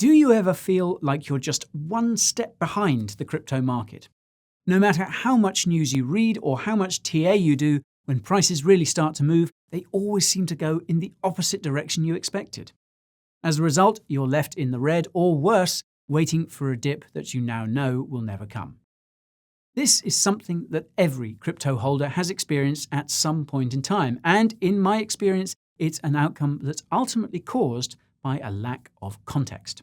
Do you ever feel like you're just one step behind the crypto market? No matter how much news you read or how much TA you do, when prices really start to move, they always seem to go in the opposite direction you expected. As a result, you're left in the red, or worse, waiting for a dip that you now know will never come. This is something that every crypto holder has experienced at some point in time, and in my experience, it's an outcome that's ultimately caused by a lack of context.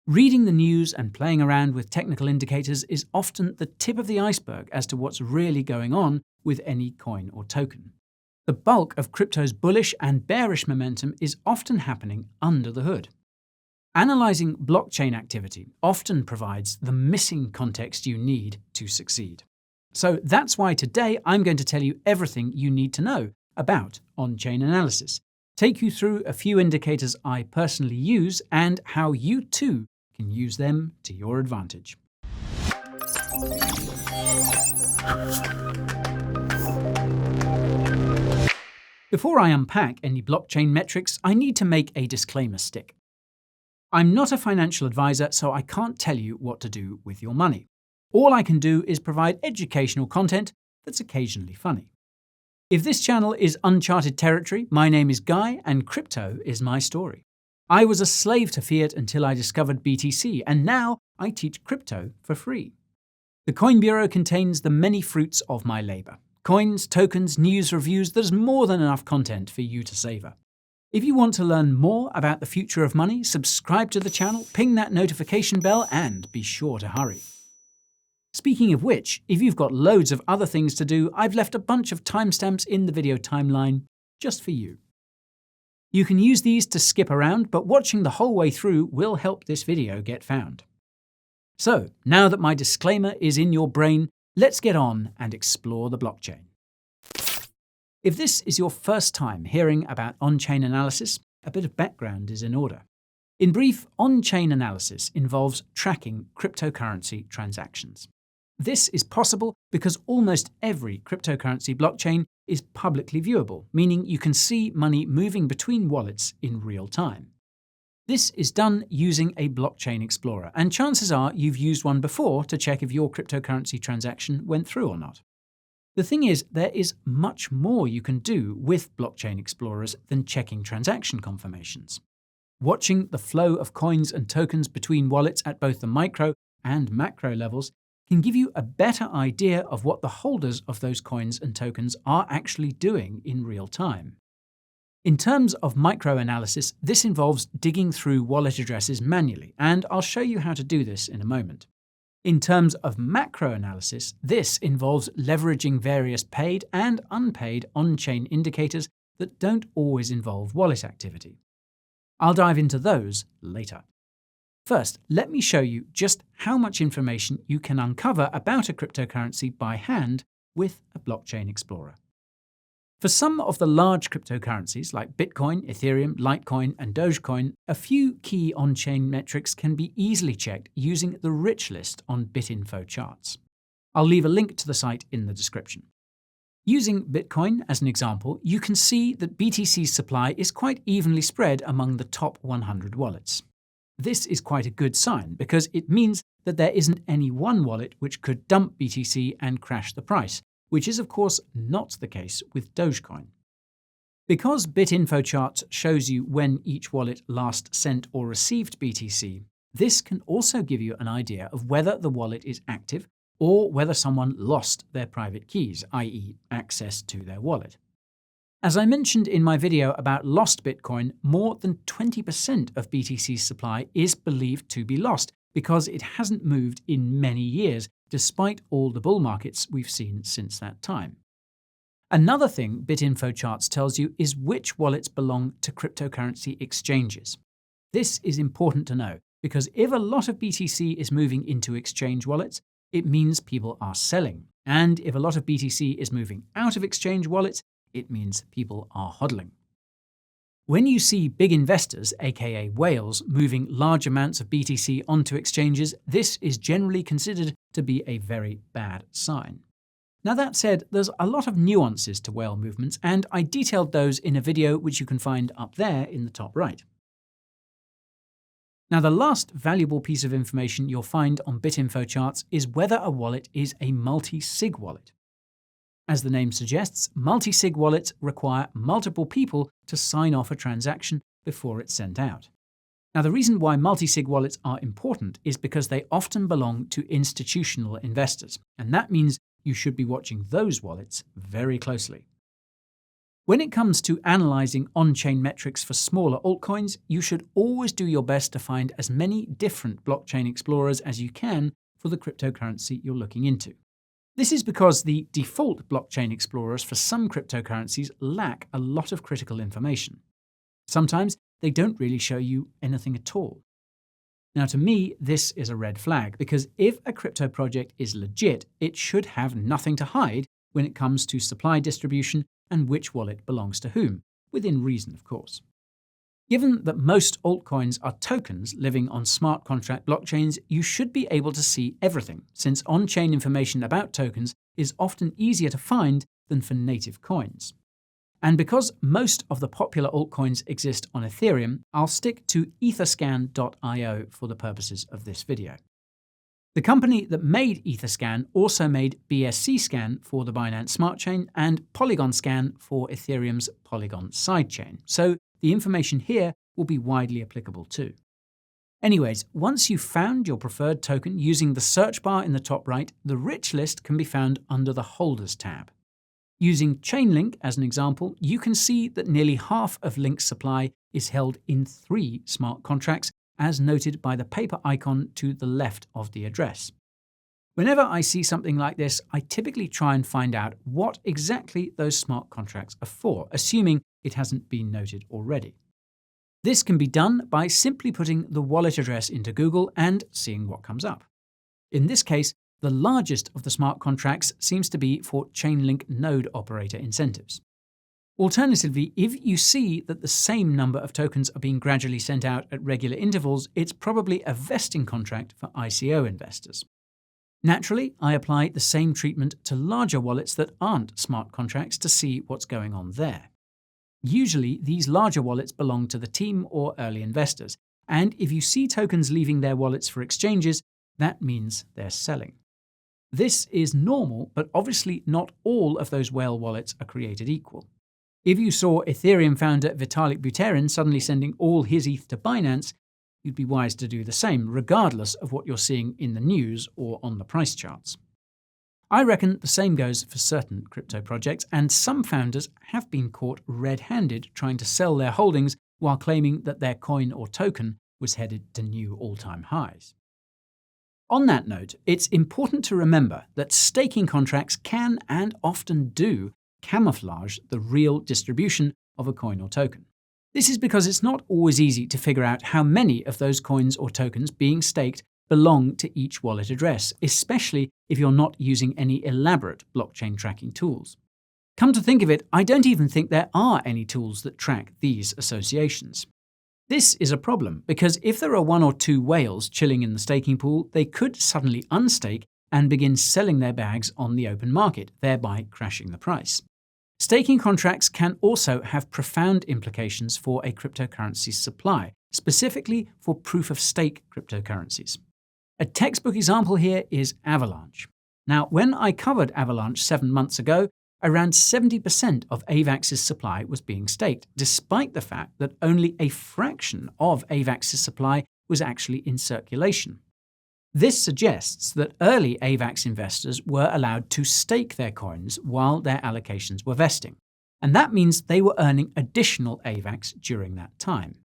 Reading the news and playing around with technical indicators is often the tip of the iceberg as to what's really going on with any coin or token. The bulk of crypto's bullish and bearish momentum is often happening under the hood. Analyzing blockchain activity often provides the missing context you need to succeed. So that's why today I'm going to tell you everything you need to know about on-chain analysis, take you through a few indicators I personally use and how you too can use them to your advantage. Before I unpack any blockchain metrics, I need to make a disclaimer stick. I'm not a financial advisor, so I can't tell you what to do with your money. All I can do is provide educational content that's occasionally funny. If this channel is uncharted territory, my name is Guy and crypto is my story. I was a slave to fiat until I discovered BTC, and now I teach crypto for free. The Coin Bureau contains the many fruits of my labor. Coins, tokens, news, reviews, there's more than enough content for you to savor. If you want to learn more about the future of money, subscribe to the channel, ping that notification bell, and be sure to hurry. Speaking of which, if you've got loads of other things to do, I've left a bunch of timestamps in the video timeline just for you. You can use these to skip around, but watching the whole way through will help this video get found. So, now that my disclaimer is in your brain, let's get on and explore the blockchain. If this is your first time hearing about on-chain analysis, a bit of background is in order. In brief, on-chain analysis involves tracking cryptocurrency transactions. This is possible because almost every cryptocurrency blockchain is publicly viewable, meaning you can see money moving between wallets in real time. This is done using a blockchain explorer, and chances are you've used one before to check if your cryptocurrency transaction went through or not. The thing is, there is much more you can do with blockchain explorers than checking transaction confirmations. Watching the flow of coins and tokens between wallets at both the micro and macro levels can give you a better idea of what the holders of those coins and tokens are actually doing in real time. In terms of micro-analysis, this involves digging through wallet addresses manually, and I'll show you how to do this in a moment. In terms of macro-analysis, this involves leveraging various paid and unpaid on-chain indicators that don't always involve wallet activity. I'll dive into those later. First, let me show you just how much information you can uncover about a cryptocurrency by hand with a blockchain explorer. For some of the large cryptocurrencies like Bitcoin, Ethereum, Litecoin, and Dogecoin, a few key on-chain metrics can be easily checked using the rich list on Bitinfocharts. I'll leave a link to the site in the description. Using Bitcoin as an example, you can see that BTC's supply is quite evenly spread among the top 100 wallets. This is quite a good sign because it means that there isn't any one wallet which could dump BTC and crash the price, which is of course not the case with Dogecoin. Because Bitinfocharts shows you when each wallet last sent or received BTC, this can also give you an idea of whether the wallet is active or whether someone lost their private keys, i.e. access to their wallet. As I mentioned in my video about lost Bitcoin, more than 20% of BTC's supply is believed to be lost because it hasn't moved in many years, despite all the bull markets we've seen since that time. Another thing Bitinfocharts tells you is which wallets belong to cryptocurrency exchanges. This is important to know because if a lot of BTC is moving into exchange wallets, it means people are selling. And if a lot of BTC is moving out of exchange wallets, it means people are hodling. When you see big investors, aka whales, moving large amounts of BTC onto exchanges, this is generally considered to be a very bad sign. Now that said, there's a lot of nuances to whale movements, and I detailed those in a video which you can find up there in the top right. Now, the last valuable piece of information you'll find on Bitinfocharts is whether a wallet is a multi-sig wallet. As the name suggests, multi-sig wallets require multiple people to sign off a transaction before it's sent out. Now, the reason why multi-sig wallets are important is because they often belong to institutional investors, and that means you should be watching those wallets very closely. When it comes to analyzing on-chain metrics for smaller altcoins, you should always do your best to find as many different blockchain explorers as you can for the cryptocurrency you're looking into. This is because the default blockchain explorers for some cryptocurrencies lack a lot of critical information. Sometimes they don't really show you anything at all. Now, to me, this is a red flag, because if a crypto project is legit, it should have nothing to hide when it comes to supply distribution and which wallet belongs to whom, within reason, of course. Given that most altcoins are tokens living on smart contract blockchains, you should be able to see everything, since on-chain information about tokens is often easier to find than for native coins. And because most of the popular altcoins exist on Ethereum, I'll stick to Etherscan.io for the purposes of this video. The company that made Etherscan also made BSC Scan for the Binance Smart Chain and Polygon Scan for Ethereum's Polygon sidechain, so the information here will be widely applicable too. Anyways, once you've found your preferred token using the search bar in the top right, the rich list can be found under the Holders tab. Using Chainlink as an example, you can see that nearly half of Link's supply is held in 3 smart contracts, as noted by the paper icon to the left of the address. Whenever I see something like this, I typically try and find out what exactly those smart contracts are for, assuming it hasn't been noted already. This can be done by simply putting the wallet address into Google and seeing what comes up. In this case, the largest of the smart contracts seems to be for Chainlink node operator incentives. Alternatively, if you see that the same number of tokens are being gradually sent out at regular intervals, it's probably a vesting contract for ICO investors. Naturally, I apply the same treatment to larger wallets that aren't smart contracts to see what's going on there. Usually, these larger wallets belong to the team or early investors, and if you see tokens leaving their wallets for exchanges, that means they're selling. This is normal, but obviously not all of those whale wallets are created equal. If you saw Ethereum founder Vitalik Buterin suddenly sending all his ETH to Binance, you'd be wise to do the same, regardless of what you're seeing in the news or on the price charts. I reckon the same goes for certain crypto projects, and some founders have been caught red-handed trying to sell their holdings while claiming that their coin or token was headed to new all-time highs. On that note, it's important to remember that staking contracts can and often do camouflage the real distribution of a coin or token. This is because it's not always easy to figure out how many of those coins or tokens being staked belong to each wallet address, especially if you're not using any elaborate blockchain tracking tools. Come to think of it, I don't even think there are any tools that track these associations. This is a problem, because if there are 1 or 2 whales chilling in the staking pool, they could suddenly unstake and begin selling their bags on the open market, thereby crashing the price. Staking contracts can also have profound implications for a cryptocurrency's supply, specifically for proof-of-stake cryptocurrencies. A textbook example here is Avalanche. Now, when I covered Avalanche 7 months ago, around 70% of AVAX's supply was being staked, despite the fact that only a fraction of AVAX's supply was actually in circulation. This suggests that early AVAX investors were allowed to stake their coins while their allocations were vesting, and that means they were earning additional AVAX during that time.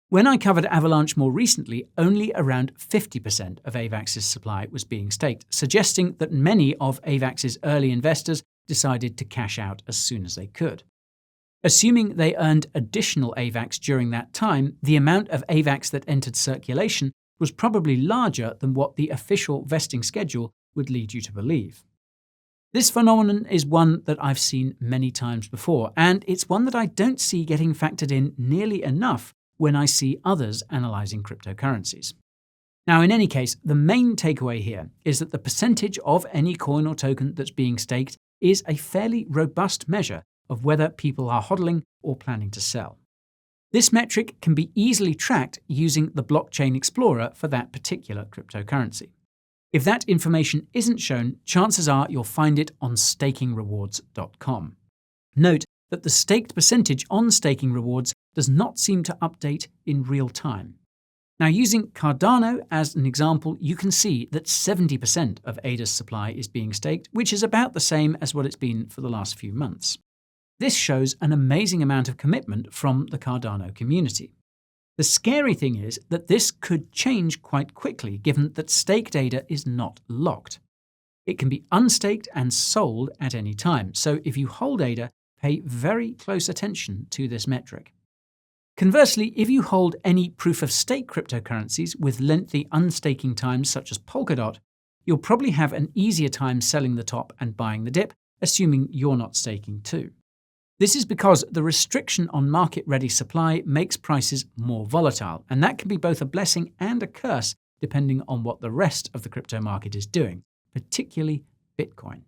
When I covered Avalanche more recently, only around 50% of AVAX's supply was being staked, suggesting that many of AVAX's early investors decided to cash out as soon as they could. Assuming they earned additional AVAX during that time, the amount of AVAX that entered circulation was probably larger than what the official vesting schedule would lead you to believe. This phenomenon is one that I've seen many times before, and it's one that I don't see getting factored in nearly enough when I see others analyzing cryptocurrencies. Now, in any case, the main takeaway here is that the percentage of any coin or token that's being staked is a fairly robust measure of whether people are hodling or planning to sell. This metric can be easily tracked using the Blockchain Explorer for that particular cryptocurrency. If that information isn't shown, chances are you'll find it on stakingrewards.com. Note that the staked percentage on staking rewards does not seem to update in real time. Now, using Cardano as an example, you can see that 70% of ADA's supply is being staked, which is about the same as what it's been for the last few months. This shows an amazing amount of commitment from the Cardano community. The scary thing is that this could change quite quickly, given that staked ADA is not locked. It can be unstaked and sold at any time, so if you hold ADA, pay very close attention to this metric. Conversely, if you hold any proof-of-stake cryptocurrencies with lengthy unstaking times such as Polkadot, you'll probably have an easier time selling the top and buying the dip, assuming you're not staking too. This is because the restriction on market-ready supply makes prices more volatile, and that can be both a blessing and a curse depending on what the rest of the crypto market is doing, particularly Bitcoin.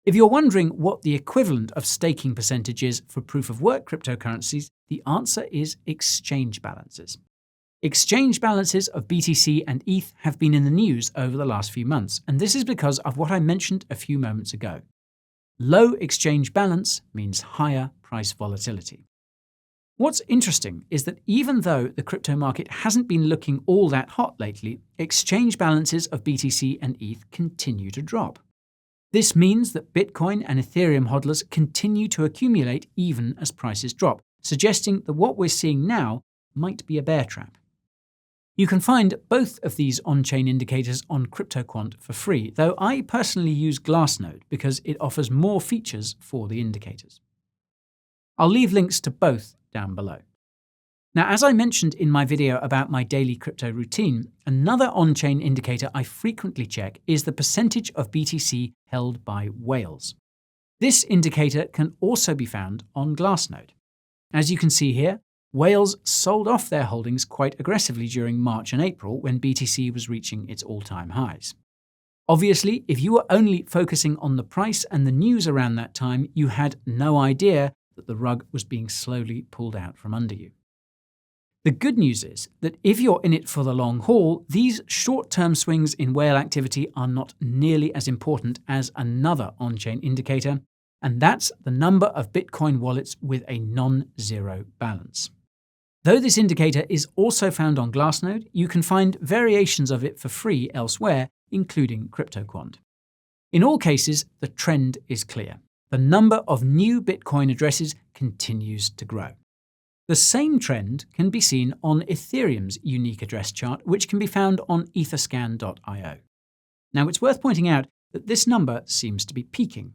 If you're wondering what the equivalent of staking percentage is for proof-of-work cryptocurrencies, the answer is exchange balances. Exchange balances of BTC and ETH have been in the news over the last few months, and this is because of what I mentioned a few moments ago. Low exchange balance means higher price volatility. What's interesting is that even though the crypto market hasn't been looking all that hot lately, exchange balances of BTC and ETH continue to drop. This means that Bitcoin and Ethereum hodlers continue to accumulate even as prices drop, suggesting that what we're seeing now might be a bear trap. You can find both of these on-chain indicators on CryptoQuant for free, though I personally use Glassnode because it offers more features for the indicators. I'll leave links to both down below. Now, as I mentioned in my video about my daily crypto routine, another on-chain indicator I frequently check is the percentage of BTC held by whales. This indicator can also be found on Glassnode. As you can see here, whales sold off their holdings quite aggressively during March and April when BTC was reaching its all-time highs. Obviously, if you were only focusing on the price and the news around that time, you had no idea that the rug was being slowly pulled out from under you. The good news is that if you're in it for the long haul, these short-term swings in whale activity are not nearly as important as another on-chain indicator, and that's the number of Bitcoin wallets with a non-zero balance. Though this indicator is also found on Glassnode, you can find variations of it for free elsewhere, including CryptoQuant. In all cases, the trend is clear. The number of new Bitcoin addresses continues to grow. The same trend can be seen on Ethereum's unique address chart, which can be found on Etherscan.io. Now, it's worth pointing out that this number seems to be peaking.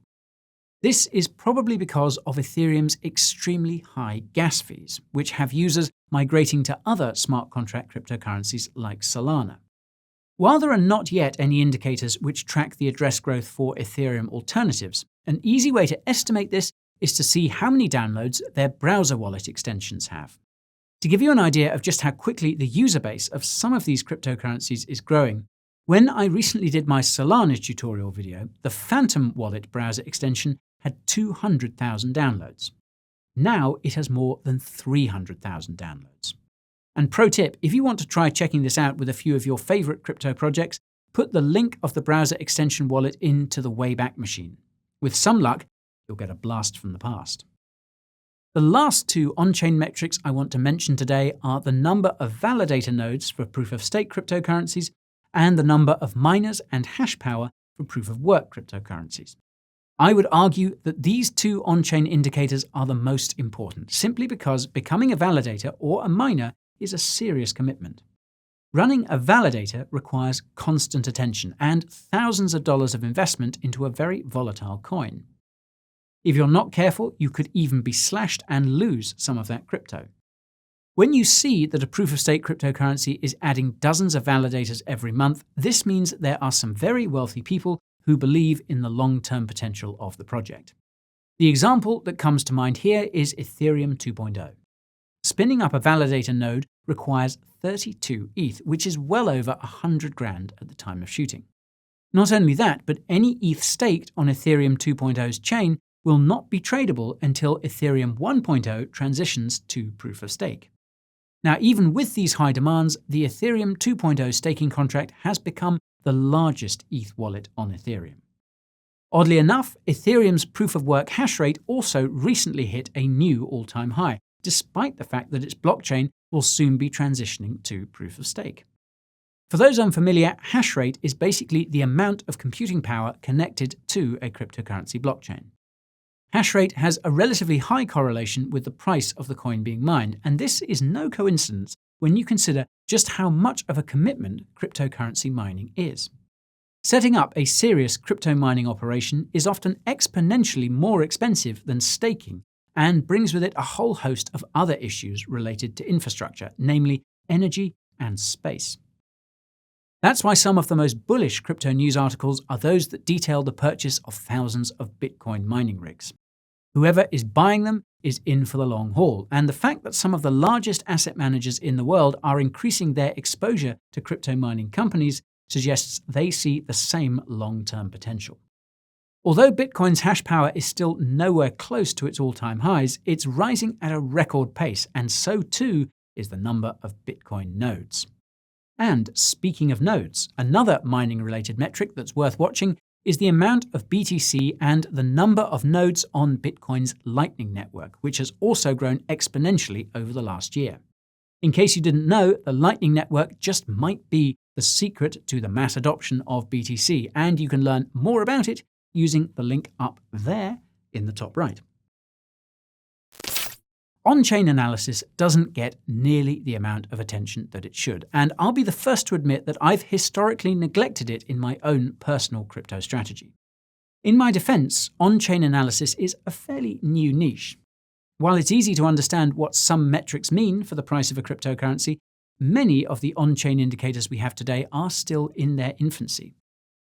This is probably because of Ethereum's extremely high gas fees, which have users migrating to other smart contract cryptocurrencies like Solana. While there are not yet any indicators which track the address growth for Ethereum alternatives, an easy way to estimate this is to see how many downloads their browser wallet extensions have. To give you an idea of just how quickly the user base of some of these cryptocurrencies is growing, when I recently did my Solana tutorial video, the Phantom wallet browser extension had 200,000 downloads. Now it has more than 300,000 downloads. And pro tip, if you want to try checking this out with a few of your favorite crypto projects, put the link of the browser extension wallet into the Wayback Machine. With some luck, you'll get a blast from the past. The last two on-chain metrics I want to mention today are the number of validator nodes for proof-of-stake cryptocurrencies and the number of miners and hash power for proof-of-work cryptocurrencies. I would argue that these two on-chain indicators are the most important, simply because becoming a validator or a miner is a serious commitment. Running a validator requires constant attention and thousands of dollars of investment into a very volatile coin. If you're not careful, you could even be slashed and lose some of that crypto. When you see that a proof-of-stake cryptocurrency is adding dozens of validators every month, this means there are some very wealthy people who believe in the long-term potential of the project. The example that comes to mind here is Ethereum 2.0. Spinning up a validator node requires 32 ETH, which is well over 100 grand at the time of shooting. Not only that, but any ETH staked on Ethereum 2.0's chain will not be tradable until Ethereum 1.0 transitions to proof of stake. Now, even with these high demands, the Ethereum 2.0 staking contract has become the largest ETH wallet on Ethereum. Oddly enough, Ethereum's proof-of-work hash rate also recently hit a new all-time high, despite the fact that its blockchain will soon be transitioning to proof of stake. For those unfamiliar, hash rate is basically the amount of computing power connected to a cryptocurrency blockchain. Hash rate has a relatively high correlation with the price of the coin being mined, and this is no coincidence when you consider just how much of a commitment cryptocurrency mining is. Setting up a serious crypto mining operation is often exponentially more expensive than staking and brings with it a whole host of other issues related to infrastructure, namely energy and space. That's why some of the most bullish crypto news articles are those that detail the purchase of thousands of Bitcoin mining rigs. Whoever is buying them is in for the long haul, and the fact that some of the largest asset managers in the world are increasing their exposure to crypto mining companies suggests they see the same long-term potential. Although Bitcoin's hash power is still nowhere close to its all-time highs, it's rising at a record pace, and so too is the number of Bitcoin nodes. And speaking of nodes, another mining-related metric that's worth watching is the amount of BTC and the number of nodes on Bitcoin's Lightning Network, which has also grown exponentially over the last year. In case you didn't know, the Lightning Network just might be the secret to the mass adoption of BTC, and you can learn more about it using the link up there in the top right. On-chain analysis doesn't get nearly the amount of attention that it should, and I'll be the first to admit that I've historically neglected it in my own personal crypto strategy. In my defense, on-chain analysis is a fairly new niche. While it's easy to understand what some metrics mean for the price of a cryptocurrency, many of the on-chain indicators we have today are still in their infancy.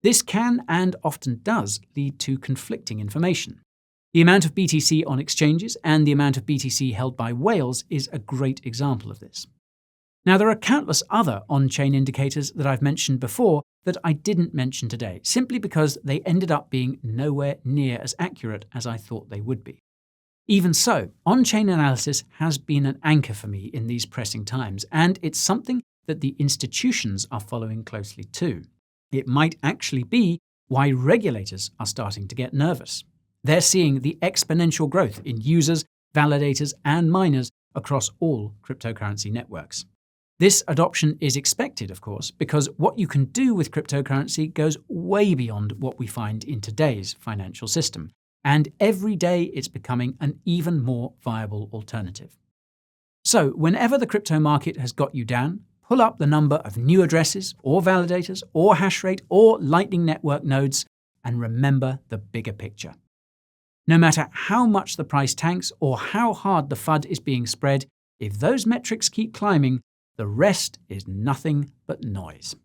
This can, and often does, lead to conflicting information. The amount of BTC on exchanges and the amount of BTC held by whales is a great example of this. Now, there are countless other on-chain indicators that I've mentioned before that I didn't mention today, simply because they ended up being nowhere near as accurate as I thought they would be. Even so, on-chain analysis has been an anchor for me in these pressing times, and it's something that the institutions are following closely too. It might actually be why regulators are starting to get nervous. They're seeing the exponential growth in users, validators, and miners across all cryptocurrency networks. This adoption is expected, of course, because what you can do with cryptocurrency goes way beyond what we find in today's financial system, and every day it's becoming an even more viable alternative. So, whenever the crypto market has got you down, pull up the number of new addresses, or validators, or hash rate, or Lightning Network nodes, and remember the bigger picture. No matter how much the price tanks or how hard the FUD is being spread, if those metrics keep climbing, the rest is nothing but noise.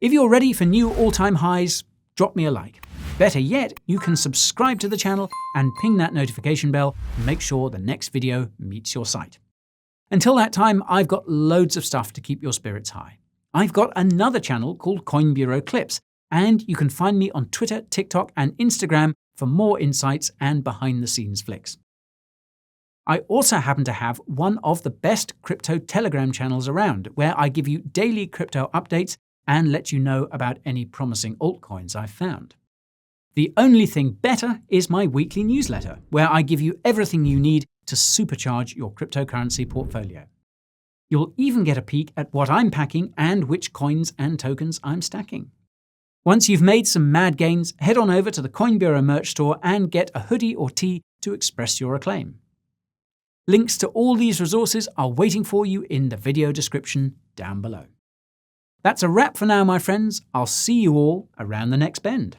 If you're ready for new all-time highs, drop me a like. Better yet, you can subscribe to the channel and ping that notification bell to make sure the next video meets your sight. Until that time, I've got loads of stuff to keep your spirits high. I've got another channel called Coin Bureau Clips, and you can find me on Twitter, TikTok, and Instagram for more insights and behind-the-scenes flicks. I also happen to have one of the best crypto Telegram channels around, where I give you daily crypto updates and let you know about any promising altcoins I've found. The only thing better is my weekly newsletter, where I give you everything you need to supercharge your cryptocurrency portfolio. You'll even get a peek at what I'm packing and which coins and tokens I'm stacking. Once you've made some mad gains, head on over to the Coin Bureau merch store and get a hoodie or tee to express your acclaim. Links to all these resources are waiting for you in the video description down below. That's a wrap for now, my friends. I'll see you all around the next bend.